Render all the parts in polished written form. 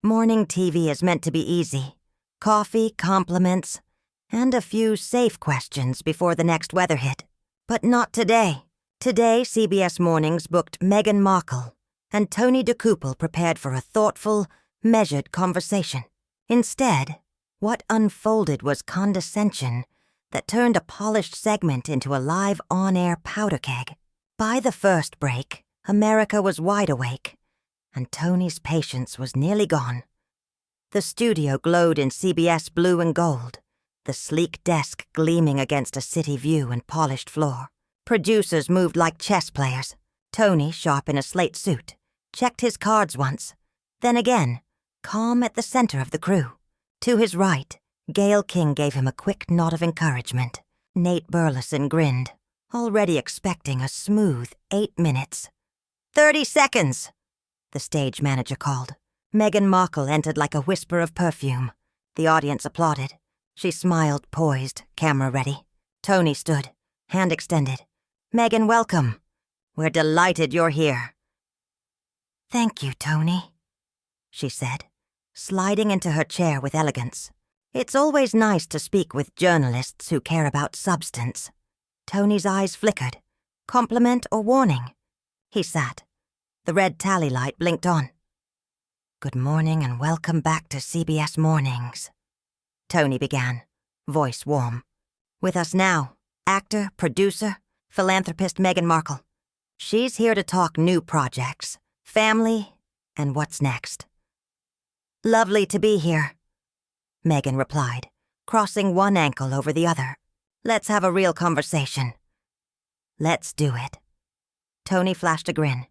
Morning TV is meant to be easy. Coffee, compliments, and a few safe questions before the next weather hit. But not today. Today, CBS Mornings booked Meghan Markle, and Tony Dokoupil prepared for a thoughtful, measured conversation. Instead, what unfolded was condescension that turned a polished segment into a live on-air powder keg. By the first break, America was wide awake, and Tony's patience was nearly gone. The studio glowed in CBS blue and gold, the sleek desk gleaming against a city view and polished floor. Producers moved like chess players. Tony, sharp in a slate suit, checked his cards once, then again, calm at the center of the crew. To his right, Gayle King gave him a quick nod of encouragement. Nate Burleson grinned, already expecting a smooth 8 minutes. 30 seconds, the stage manager called. Meghan Markle entered like a whisper of perfume. The audience applauded. She smiled, poised, camera ready. Tony stood, hand extended. Meghan, welcome. We're delighted you're here. Thank you, Tony, she said, sliding into her chair with elegance. It's always nice to speak with journalists who care about substance. Tony's eyes flickered. Compliment or warning? He sat. The red tally light blinked on. Good morning and welcome back to CBS Mornings. Tony began, voice warm. With us now, actor, producer, philanthropist Meghan Markle. She's here to talk new projects, family, and what's next. Lovely to be here, Meghan replied, crossing one ankle over the other. Let's have a real conversation. Let's do it. Tony flashed a grin.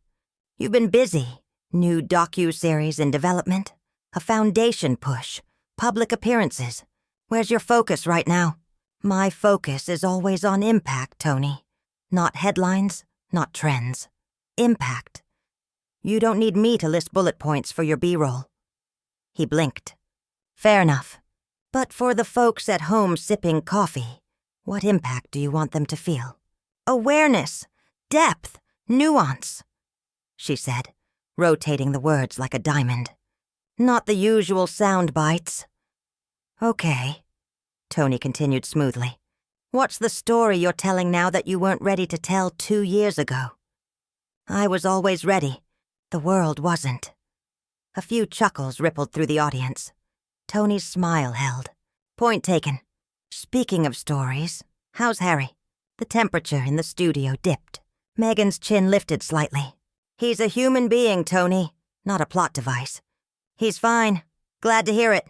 You've been busy. New docu-series in development, a foundation push, public appearances. Where's your focus right now? My focus is always on impact, Tony. Not headlines, not trends. Impact. You don't need me to list bullet points for your B-roll. He blinked. Fair enough. But for the folks at home sipping coffee, what impact do you want them to feel? Awareness, depth, nuance, she said, rotating the words like a diamond. Not the usual sound bites. Okay, Tony continued smoothly. What's the story you're telling now that you weren't ready to tell 2 years ago? I was always ready. The world wasn't. A few chuckles rippled through the audience. Tony's smile held. Point taken. Speaking of stories, how's Harry? The temperature in the studio dipped. Meghan's chin lifted slightly. He's a human being, Tony, not a plot device. He's fine. Glad to hear it,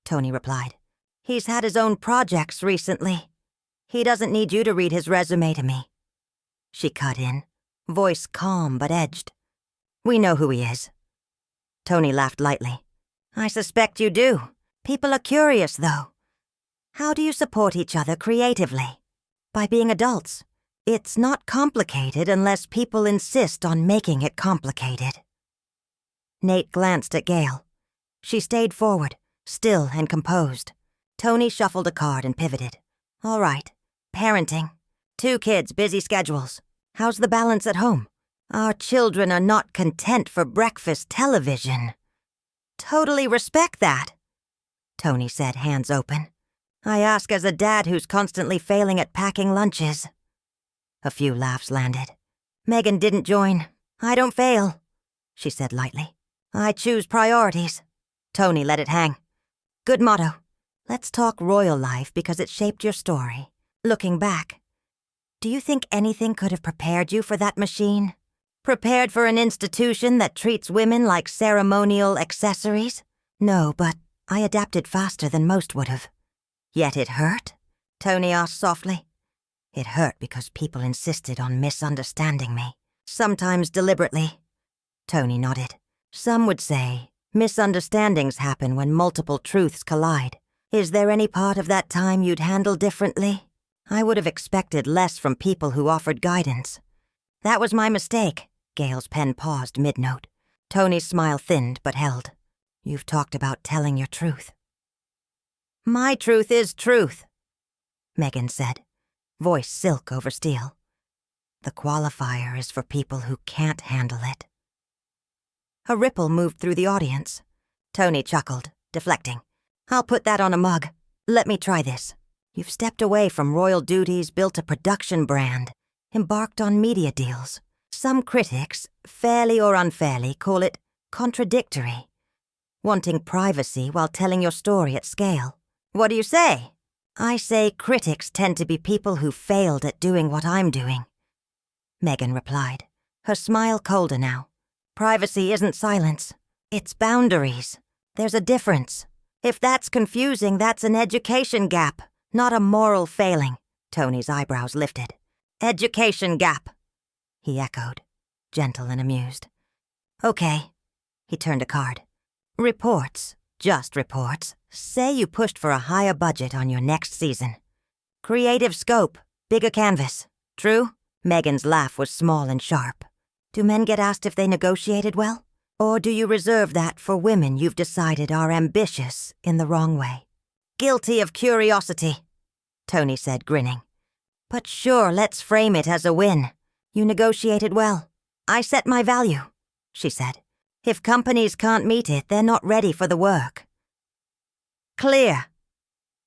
Tony replied. He's had his own projects recently. He doesn't need you to read his resume to me. She cut in, voice calm but edged. We know who he is. Tony laughed lightly. I suspect you do. People are curious, though. How do you support each other creatively? By being adults. It's not complicated unless people insist on making it complicated. Nate glanced at Gayle. She stayed forward, still and composed. Tony shuffled a card and pivoted. All right. Parenting. 2 kids, busy schedules. How's the balance at home? Our children are not content for breakfast television. Totally respect that, Tony said, hands open. I ask as a dad who's constantly failing at packing lunches. A few laughs landed. Meghan didn't join. I don't fail, she said lightly. I choose priorities. Tony let it hang. Good motto. Let's talk royal life because it shaped your story. Looking back, do you think anything could have prepared you for that machine? Prepared for an institution that treats women like ceremonial accessories? No, but I adapted faster than most would have. Yet it hurt? Tony asked softly. It hurt because people insisted on misunderstanding me, sometimes deliberately. Tony nodded. Some would say misunderstandings happen when multiple truths collide. Is there any part of that time you'd handle differently? I would have expected less from people who offered guidance. That was my mistake. Gayle's pen paused mid-note. Tony's smile thinned but held. You've talked about telling your truth. My truth is truth, Meghan said, voice silk over steel. The qualifier is for people who can't handle it. A ripple moved through the audience. Tony chuckled, deflecting. I'll put that on a mug. Let me try this. You've stepped away from royal duties, built a production brand, embarked on media deals. Some critics, fairly or unfairly, call it contradictory. Wanting privacy while telling your story at scale. What do you say? I say critics tend to be people who failed at doing what I'm doing. Meghan replied, her smile colder now. Privacy isn't silence. It's boundaries. There's a difference. If that's confusing, that's an education gap, not a moral failing. Tony's eyebrows lifted. Education gap, he echoed, gentle and amused. Okay. He turned a card. Reports, just reports, say you pushed for a higher budget on your next season. Creative scope, bigger canvas. True? Meghan's laugh was small and sharp. Do men get asked if they negotiated well? Or do you reserve that for women you've decided are ambitious in the wrong way? Guilty of curiosity, Tony said, grinning. But sure, let's frame it as a win. You negotiated well. I set my value, she said. If companies can't meet it, they're not ready for the work. Clear,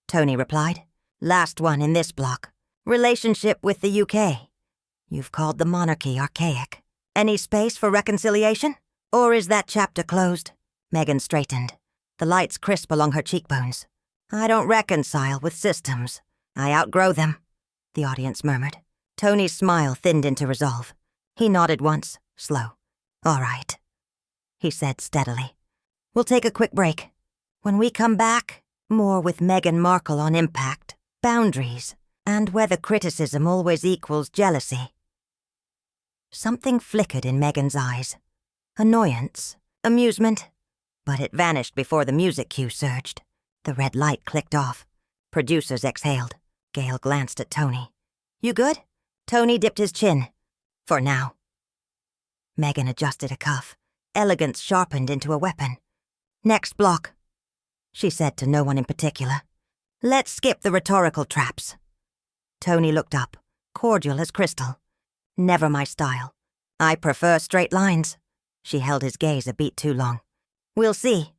Tony replied. Last one in this block. Relationship with the UK. You've called the monarchy archaic. Any space for reconciliation? Or is that chapter closed? Meghan straightened, the lights crisp along her cheekbones. I don't reconcile with systems. I outgrow them, the audience murmured. Tony's smile thinned into resolve. He nodded once, slow. All right, he said steadily. We'll take a quick break. When we come back, more with Meghan Markle on impact, boundaries, and whether criticism always equals jealousy. Something flickered in Meghan's eyes. Annoyance, amusement, but it vanished before the music cue surged. The red light clicked off. Producers exhaled. Gail glanced at Tony. You good? Tony dipped his chin. For now. Meghan adjusted a cuff. Elegance sharpened into a weapon. Next block, she said to no one in particular. Let's skip the rhetorical traps. Tony looked up, cordial as crystal. Never my style. I prefer straight lines. She held his gaze a beat too long. We'll see,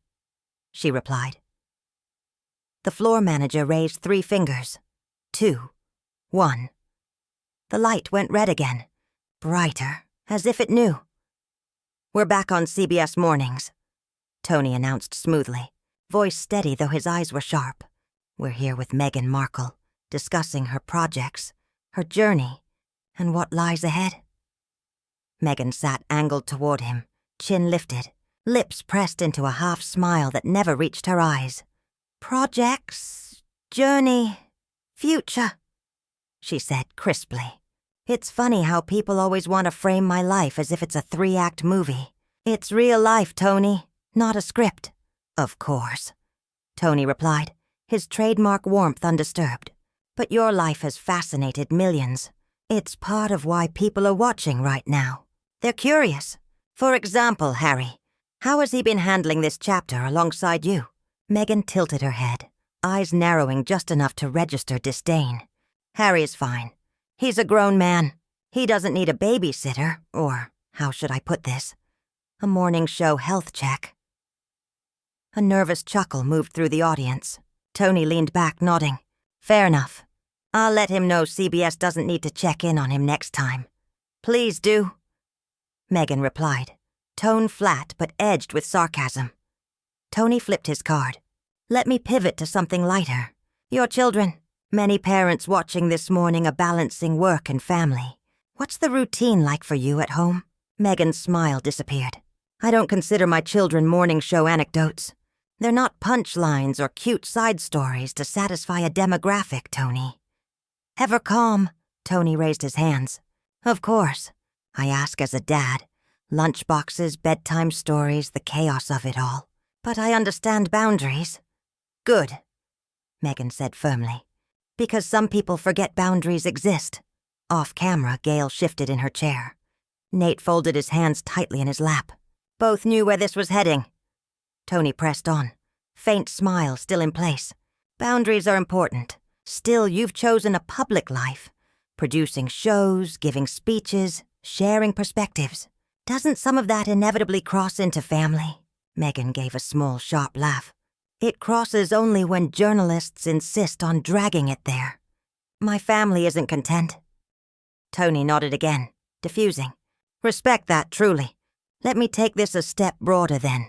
she replied. The floor manager raised 3 fingers. 2. 1. The light went red again, brighter, as if it knew. We're back on CBS Mornings, Tony announced smoothly, voice steady though his eyes were sharp. We're here with Meghan Markle, discussing her projects, her journey, and what lies ahead. Meghan sat angled toward him, chin lifted, lips pressed into a half smile that never reached her eyes. Projects, journey, future, she said crisply. It's funny how people always want to frame my life as if it's a 3-act movie. It's real life, Tony, not a script. Of course, Tony replied, his trademark warmth undisturbed. But your life has fascinated millions. It's part of why people are watching right now. They're curious. For example, Harry, how has he been handling this chapter alongside you? Meghan tilted her head, eyes narrowing just enough to register disdain. Harry's fine. He's a grown man. He doesn't need a babysitter, or, how should I put this, a morning show health check. A nervous chuckle moved through the audience. Tony leaned back, nodding. Fair enough. I'll let him know CBS doesn't need to check in on him next time. Please do, Meghan replied, tone flat but edged with sarcasm. Tony flipped his card. Let me pivot to something lighter. Your children. Many parents watching this morning are balancing work and family. What's the routine like for you at home? Meghan's smile disappeared. I don't consider my children morning show anecdotes. They're not punchlines or cute side stories to satisfy a demographic, Tony. Ever calm? Tony raised his hands. Of course. I ask as a dad. Lunchboxes, bedtime stories, the chaos of it all. But I understand boundaries. Good, Meghan said firmly. Because some people forget boundaries exist. Off camera, Gail shifted in her chair. Nate folded his hands tightly in his lap. Both knew where this was heading. Tony pressed on, faint smile still in place. Boundaries are important. Still, you've chosen a public life. Producing shows, giving speeches, sharing perspectives. Doesn't some of that inevitably cross into family? Meghan gave a small, sharp laugh. It crosses only when journalists insist on dragging it there. My family isn't content. Tony nodded again, diffusing. Respect that, truly. Let me take this a step broader then.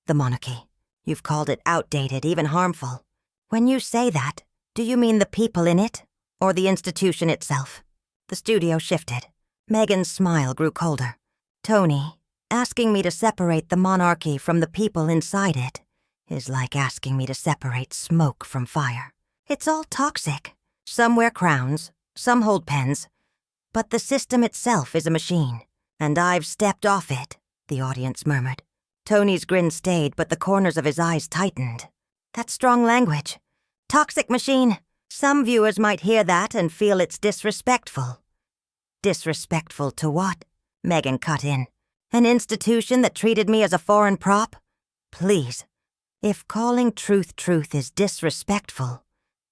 The monarchy. You've called it outdated, even harmful. When you say that, do you mean the people in it, or the institution itself? The studio shifted. Meghan's smile grew colder. Tony, asking me to separate the monarchy from the people inside it is like asking me to separate smoke from fire. It's all toxic. Some wear crowns, some hold pens, but the system itself is a machine, and I've stepped off it, the audience murmured. Tony's grin stayed, but the corners of his eyes tightened. That's strong language. Toxic machine. Some viewers might hear that and feel it's disrespectful. Disrespectful to what? Meghan cut in. An institution that treated me as a foreign prop? Please, if calling truth is disrespectful,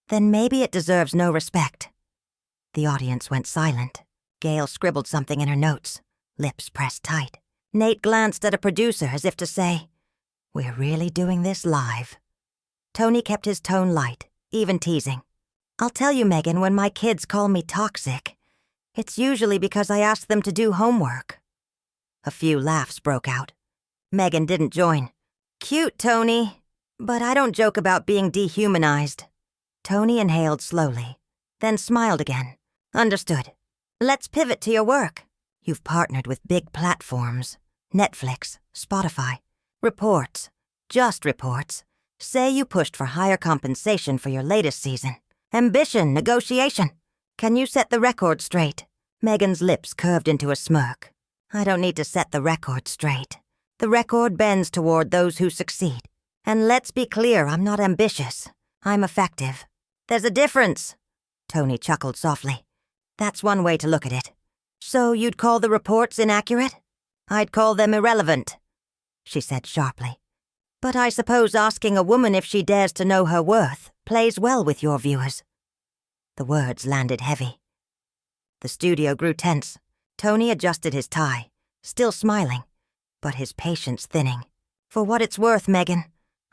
then maybe it deserves no respect. The audience went silent. Gail scribbled something in her notes, lips pressed tight. Nate glanced at a producer as if to say, "We're really doing this live." Tony kept his tone light, even teasing. I'll tell you, Meghan, when my kids call me toxic, it's usually because I ask them to do homework. A few laughs broke out. Meghan didn't join. Cute, Tony, but I don't joke about being dehumanized. Tony inhaled slowly, then smiled again. Understood. Let's pivot to your work. You've partnered with big platforms. Netflix, Spotify. Reports, just reports, say you pushed for higher compensation for your latest season. Ambition, negotiation. Can you set the record straight? Meghan's lips curved into a smirk. I don't need to set the record straight. The record bends toward those who succeed. And let's be clear, I'm not ambitious. I'm effective. There's a difference. Tony chuckled softly. That's one way to look at it. So you'd call the reports inaccurate? I'd call them irrelevant, she said sharply. But I suppose asking a woman if she dares to know her worth plays well with your viewers. The words landed heavy. The studio grew tense. Tony adjusted his tie, still smiling, but his patience thinning. For what it's worth, Meghan,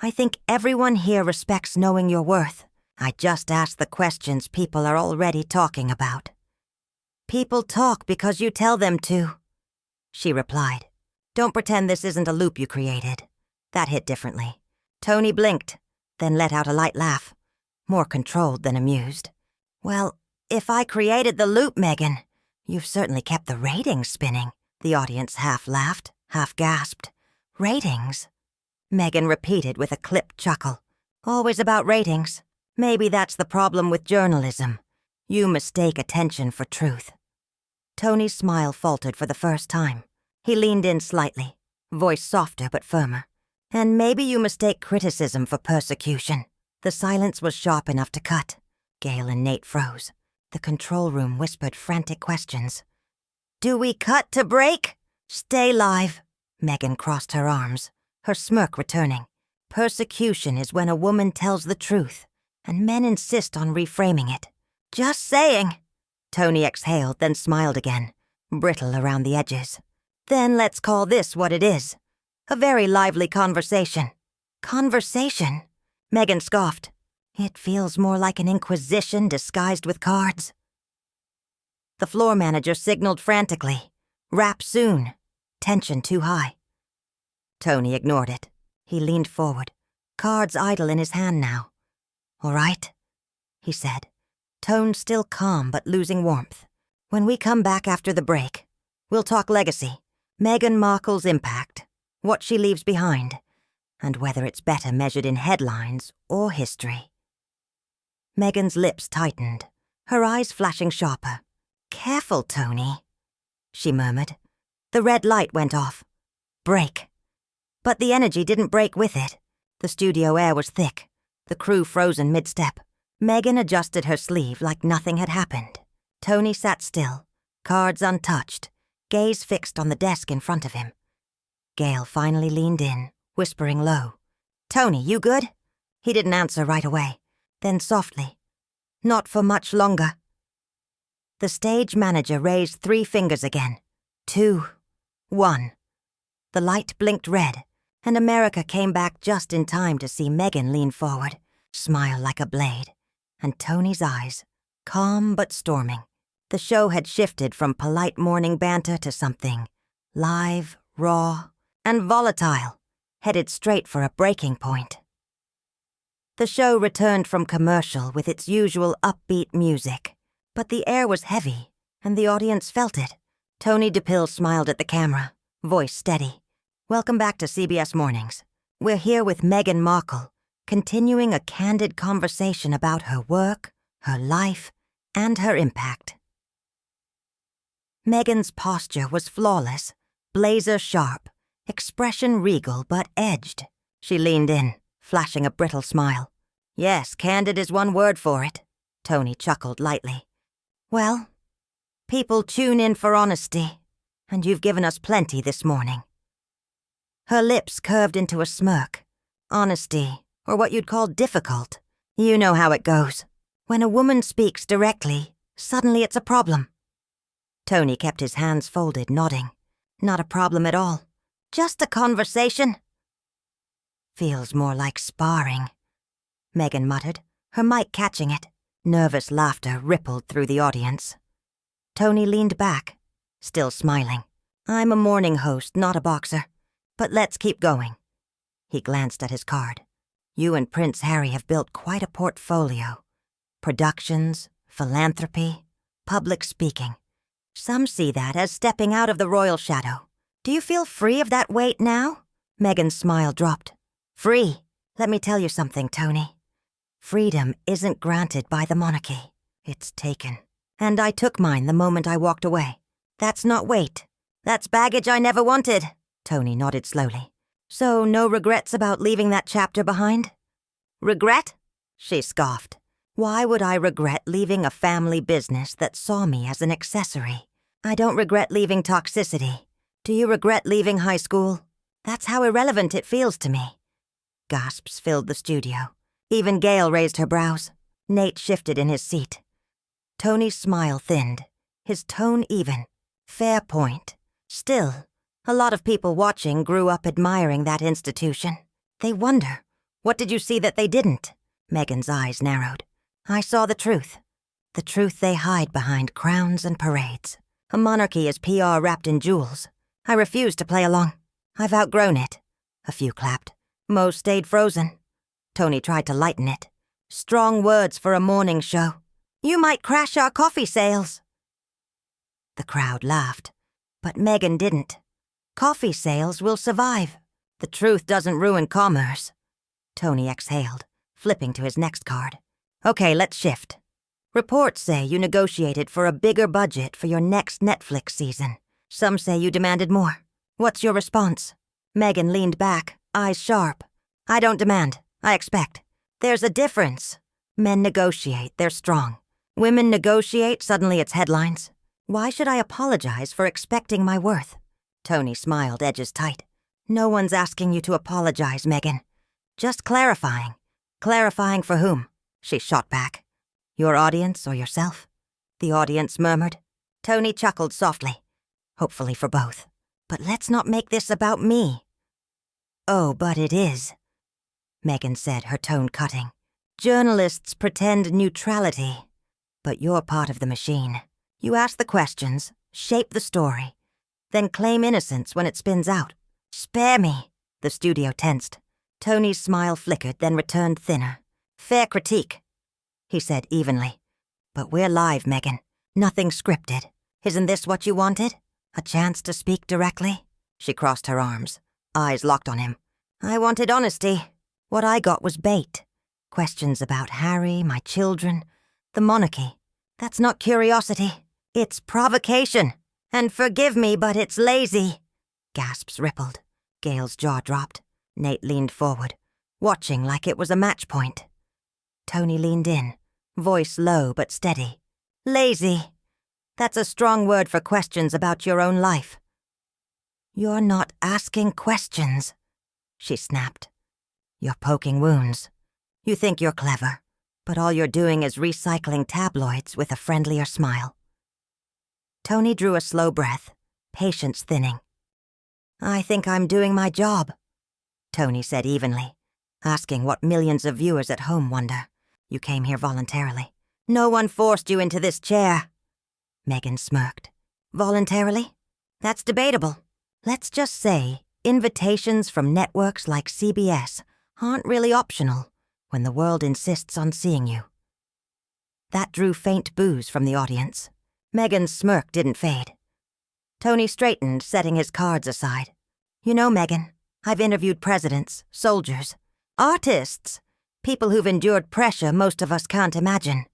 I think everyone here respects knowing your worth. I just asked the questions people are already talking about. People talk because you tell them to, she replied. Don't pretend this isn't a loop you created. That hit differently. Tony blinked, then let out a light laugh, more controlled than amused. Well, if I created the loop, Meghan, you've certainly kept the ratings spinning. The audience half laughed, half gasped. Ratings? Meghan repeated with a clipped chuckle. Always about ratings. Maybe that's the problem with journalism. You mistake attention for truth. Tony's smile faltered for the first time. He leaned in slightly, voice softer but firmer. And maybe you mistake criticism for persecution. The silence was sharp enough to cut. Gail and Nate froze. The control room whispered frantic questions. Do we cut to break? Stay live. Meghan crossed her arms, her smirk returning. Persecution is when a woman tells the truth, and men insist on reframing it. Just saying. Tony exhaled, then smiled again, brittle around the edges. Then let's call this what it is. A very lively conversation. Conversation? Meghan scoffed. It feels more like an inquisition disguised with cards. The floor manager signaled frantically. Wrap soon. Tension too high. Tony ignored it. He leaned forward, cards idle in his hand now. All right, he said, tone still calm but losing warmth. When we come back after the break, we'll talk legacy, Meghan Markle's impact, what she leaves behind, and whether it's better measured in headlines or history. Meghan's lips tightened, her eyes flashing sharper. Careful, Tony, she murmured. The red light went off. Break. But the energy didn't break with it. The studio air was thick, the crew frozen mid-step. Meghan adjusted her sleeve like nothing had happened. Tony sat still, cards untouched, gaze fixed on the desk in front of him. Gail finally leaned in, whispering low. Tony, you good? He didn't answer right away. Then softly, not for much longer. The stage manager raised 3 fingers again. 2, 1. The light blinked red, and America came back just in time to see Meghan lean forward, smile like a blade, and Tony's eyes, calm but storming. The show had shifted from polite morning banter to something live, raw, and volatile, headed straight for a breaking point. The show returned from commercial with its usual upbeat music, but the air was heavy, and the audience felt it. Tony Dokoupil smiled at the camera, voice steady. "Welcome back to CBS Mornings. We're here with Meghan Markle, continuing a candid conversation about her work, her life, and her impact." Meghan's posture was flawless, blazer sharp, expression regal but edged. She leaned in, flashing a brittle smile. "Yes, candid is one word for it," Tony chuckled lightly. "Well, people tune in for honesty, and you've given us plenty this morning." Her lips curved into a smirk. Honesty, or what you'd call difficult. You know how it goes. When a woman speaks directly, suddenly it's a problem. Tony kept his hands folded, nodding. "Not a problem at all. Just a conversation." "Feels more like sparring," Meghan muttered, her mic catching it. Nervous laughter rippled through the audience. Tony leaned back, still smiling. "I'm a morning host, not a boxer. But let's keep going." He glanced at his card. "You and Prince Harry have built quite a portfolio. Productions, philanthropy, public speaking. Some see that as stepping out of the royal shadow. Do you feel free of that weight now?" Meghan's smile dropped. "Free? Let me tell you something, Tony. Freedom isn't granted by the monarchy. It's taken. And I took mine the moment I walked away. That's not weight. That's baggage I never wanted." Tony nodded slowly. "So no regrets about leaving that chapter behind?" "Regret?" She scoffed. "Why would I regret leaving a family business that saw me as an accessory? I don't regret leaving toxicity. Do you regret leaving high school? That's how irrelevant it feels to me." Gasps filled the studio. Even Gail raised her brows. Nate shifted in his seat. Tony's smile thinned, his tone even. Fair point. Still, a lot of people watching grew up admiring that institution. They wonder, what did you see that they didn't? Meghan's eyes narrowed. "I saw the truth they hide behind crowns and parades. A monarchy is PR wrapped in jewels. I refuse to play along. I've outgrown it." A few clapped. Most stayed frozen. Tony tried to lighten it. "Strong words for a morning show. You might crash our coffee sales." The crowd laughed, but Meghan didn't. "Coffee sales will survive. The truth doesn't ruin commerce." Tony exhaled, flipping to his next card. "Okay, let's shift. Reports say you negotiated for a bigger budget for your next Netflix season. Some say you demanded more. What's your response?" Meghan leaned back, eyes sharp. "I don't demand. I expect. There's a difference. Men negotiate, they're strong. Women negotiate, suddenly it's headlines. Why should I apologize for expecting my worth?" Tony smiled, edges tight. "No one's asking you to apologize, Meghan. Just clarifying. Clarifying for whom?" She shot back. "Your audience or yourself?" The audience murmured. Tony chuckled softly. "Hopefully for both. But let's not make this about me." "Oh, but it is," Meghan said, her tone cutting. "Journalists pretend neutrality, but you're part of the machine. You ask the questions, shape the story, then claim innocence when it spins out. Spare me." The studio tensed. Tony's smile flickered, then returned thinner. "Fair critique," he said evenly. "But we're live, Meghan. Nothing scripted. Isn't this what you wanted? A chance to speak directly?" She crossed her arms, eyes locked on him. "I wanted honesty. What I got was bait. Questions about Harry, my children, the monarchy. That's not curiosity. It's provocation. And forgive me, but it's lazy." Gasps rippled. Gail's jaw dropped. Nate leaned forward, watching like it was a match point. Tony leaned in, voice low but steady. "Lazy. That's a strong word for questions about your own life." "You're not asking questions," she snapped. "You're poking wounds. You think you're clever, but all you're doing is recycling tabloids with a friendlier smile." Tony drew a slow breath, patience thinning. "I think I'm doing my job." Tony said evenly, asking what millions of viewers at home wonder. You came here voluntarily. No one forced you into this chair. Meghan smirked. Voluntarily? That's debatable. Let's just say invitations from networks like CBS aren't really optional when the world insists on seeing you. That drew faint boos from the audience. Meghan's smirk didn't fade. Tony straightened, setting his cards aside. You know, Meghan, I've interviewed presidents, soldiers, artists, people who've endured pressure most of us can't imagine.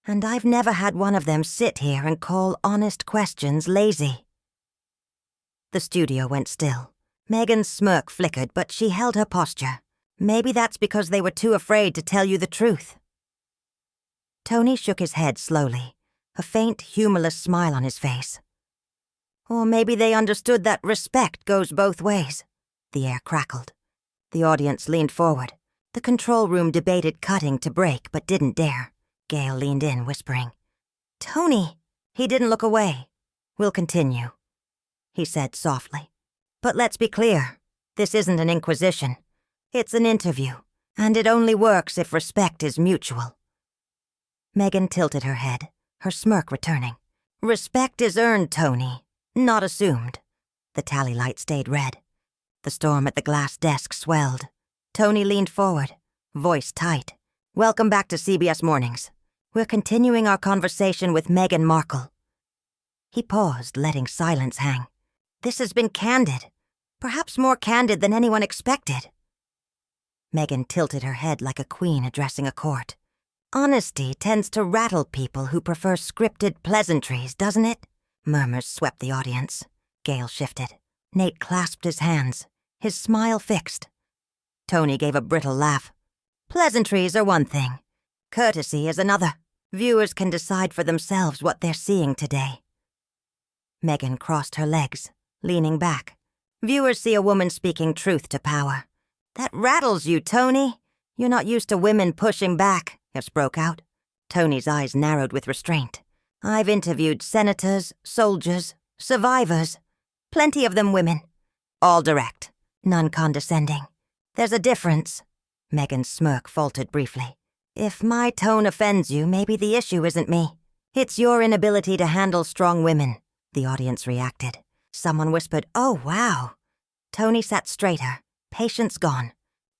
And I've never had one of them sit here and call honest questions lazy. The studio went still. Meghan's smirk flickered, but she held her posture. Maybe that's because they were too afraid to tell you the truth. Tony shook his head slowly, a faint, humorless smile on his face. Or maybe they understood that respect goes both ways. The air crackled. The audience leaned forward. The control room debated cutting to break, but didn't dare. Gail leaned in, whispering, Tony! He didn't look away. We'll continue, he said softly. But let's be clear. This isn't an inquisition. It's an interview, and it only works if respect is mutual. Meghan tilted her head, her smirk returning. Respect is earned, Tony, not assumed. The tally light stayed red. The storm at the glass desk swelled. Tony leaned forward, voice tight. Welcome back to CBS Mornings. We're continuing our conversation with Meghan Markle. He paused, letting silence hang. This has been candid, perhaps more candid than anyone expected. Meghan tilted her head like a queen addressing a court. Honesty tends to rattle people who prefer scripted pleasantries, doesn't it? Murmurs swept the audience. Gail shifted. Nate clasped his hands, his smile fixed. Tony gave a brittle laugh. Pleasantries are one thing. Courtesy is another. Viewers can decide for themselves what they're seeing today. Meghan crossed her legs, leaning back. Viewers see a woman speaking truth to power. That rattles you, Tony. You're not used to women pushing back, Epps broke out. Tony's eyes narrowed with restraint. I've interviewed senators, soldiers, survivors. Plenty of them women. All direct, none condescending. There's a difference. Meghan's smirk faltered briefly. If my tone offends you, maybe the issue isn't me. It's your inability to handle strong women, the audience reacted. Someone whispered, Oh, wow. Tony sat straighter, patience gone.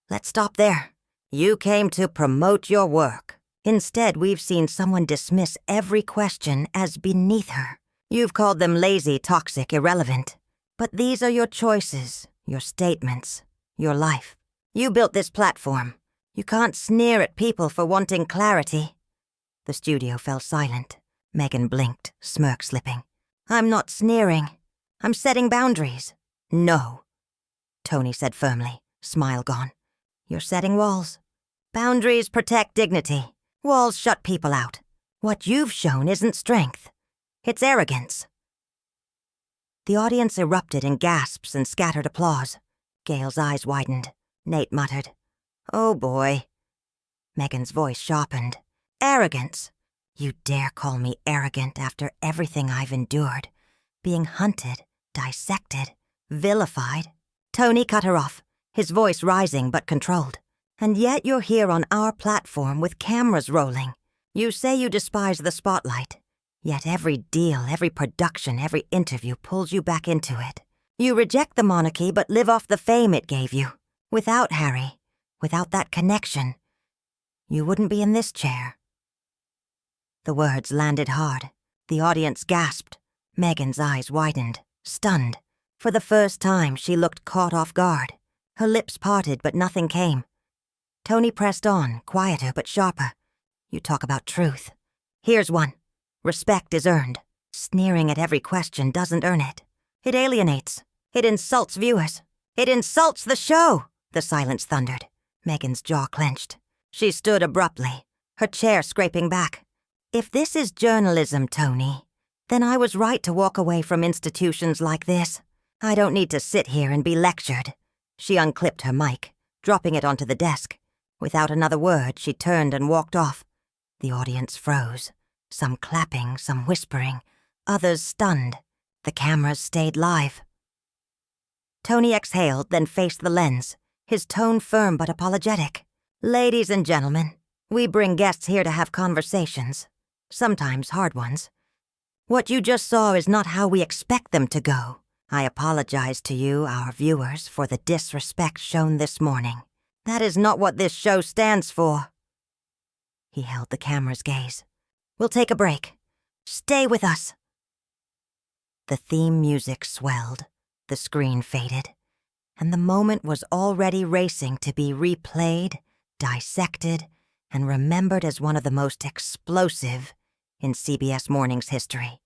Let's stop there. You came to promote your work. Instead, we've seen someone dismiss every question as beneath her. You've called them lazy, toxic, irrelevant. But these are your choices, your statements, your life. You built this platform. You can't sneer at people for wanting clarity. The studio fell silent. Meghan blinked, smirk slipping. I'm not sneering. I'm setting boundaries. No, Tony said firmly, smile gone. You're setting walls. Boundaries protect dignity. Walls shut people out. What you've shown isn't strength. It's arrogance. The audience erupted in gasps and scattered applause. Gail's eyes widened. Nate muttered, Oh boy. Meghan's voice sharpened. Arrogance. You dare call me arrogant after everything I've endured. Being hunted, dissected, vilified. Tony cut her off, his voice rising but controlled. And yet you're here on our platform with cameras rolling. You say you despise the spotlight. Yet every deal, every production, every interview pulls you back into it. You reject the monarchy but live off the fame it gave you. Without Harry, without that connection, you wouldn't be in this chair. The words landed hard. The audience gasped. Meghan's eyes widened, stunned. For the first time, she looked caught off guard. Her lips parted, but nothing came. Tony pressed on, quieter but sharper. You talk about truth. Here's one. Respect is earned. Sneering at every question doesn't earn it. It alienates. It insults viewers. It insults the show. The silence thundered. Meghan's jaw clenched. She stood abruptly, her chair scraping back. If this is journalism, Tony, then I was right to walk away from institutions like this. I don't need to sit here and be lectured. She unclipped her mic, dropping it onto the desk. Without another word, she turned and walked off. The audience froze. Some clapping, some whispering, others stunned. The cameras stayed live. Tony exhaled, then faced the lens, his tone firm but apologetic. "Ladies and gentlemen, we bring guests here to have conversations, sometimes hard ones. What you just saw is not how we expect them to go. I apologize to you, our viewers, for the disrespect shown this morning. That is not what this show stands for." He held the camera's gaze. "We'll take a break. Stay with us." The theme music swelled, the screen faded, and the moment was already racing to be replayed, dissected, and remembered as one of the most explosive in CBS Mornings history.